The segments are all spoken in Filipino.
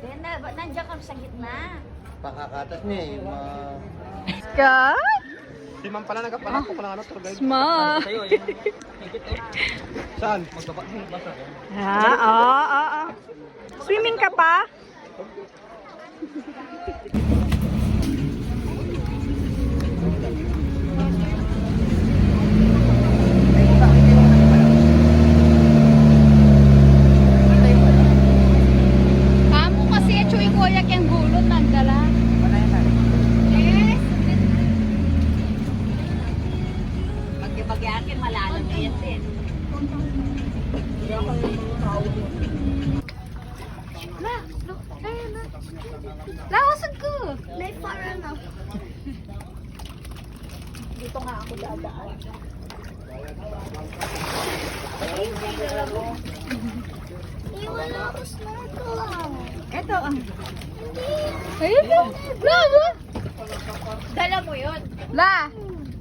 Nandiyan kami sa gitna. Pakakatas niya eh. Ka? Si ma'am pala nagkapanak ko ng ano, tour guide. Smart. Sa'yo, yun. Saan? Ah. Swimming ka pa? Kamu kasi chuy koyak yung gulot nagdala. Yes. Pag-akin malalim na yan din. Lawasan ko. May para na. Dito nga ako dadaan. Iwan ako snorkel lang. Ito ang. Ayun na. La. Dala mo yun. La.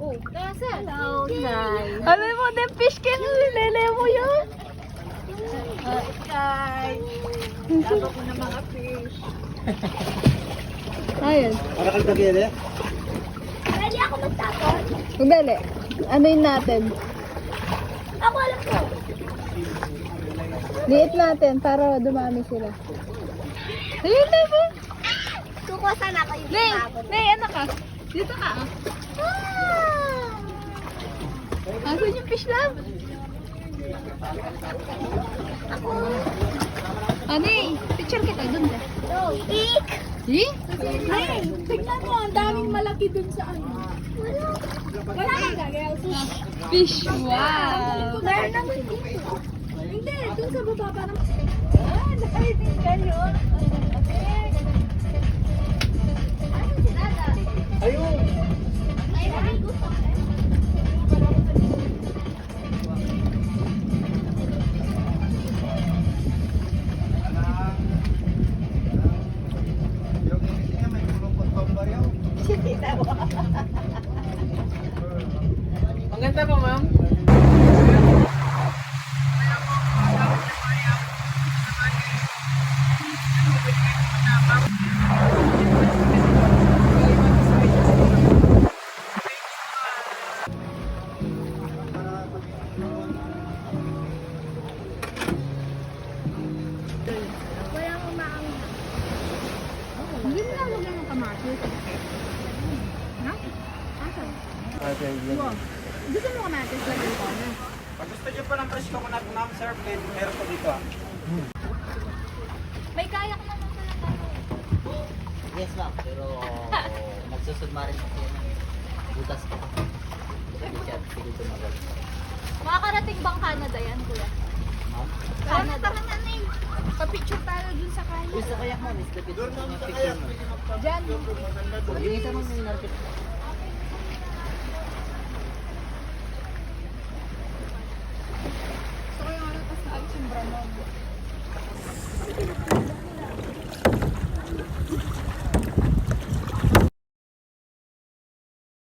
Oh, nasa? Hello, guys. Alam mo, the fish can lele mo yun. Guys. Lalo ko na mga fish. Ayun. Para kang tagili? Pwede ako magtapon? Magdali. Ano yun natin? Ako alam ko. Liit natin para dumami sila. Ayun na ba? Kukuha sana kayo. Nay, ano ka? Dito ka. Asan yung fish lab? Ano eh? Picture kita dun ba? No. Eek! Eh? Ay, tignan mo, ang daming malaki dun sa ano. Wala kang gagawin. Fish, wow! Meron naman dito. Hindi, dun sa baba parang... Ah, nakaitin kayo. Ano si Dada? Ayun! Ay, gusto ko. Yung inis niya may kulungkot pang baryaw. Ang ganda mo, ma'am. Walang umaang. Hindi mo lalagyan ng kamatis. Ha? Asan? Gusto mo kamatis lagyan ko na? Pag gusto niyo pa ng fresh coconut, ma'am, sir, meron po dito. May kaya ka naman pala tayo. Yes ma'am, pero magsusudmarin kasi yan ng butas ko. Hindi siya sige tumagal. Makakarating bang Canada yan, kuya? Ma'am? Canada. Pa-picture tayo dun sa Canada. Yung sa kayak ma'am, is the picture mo. Diyan. Yung isa ma'am yung narkit.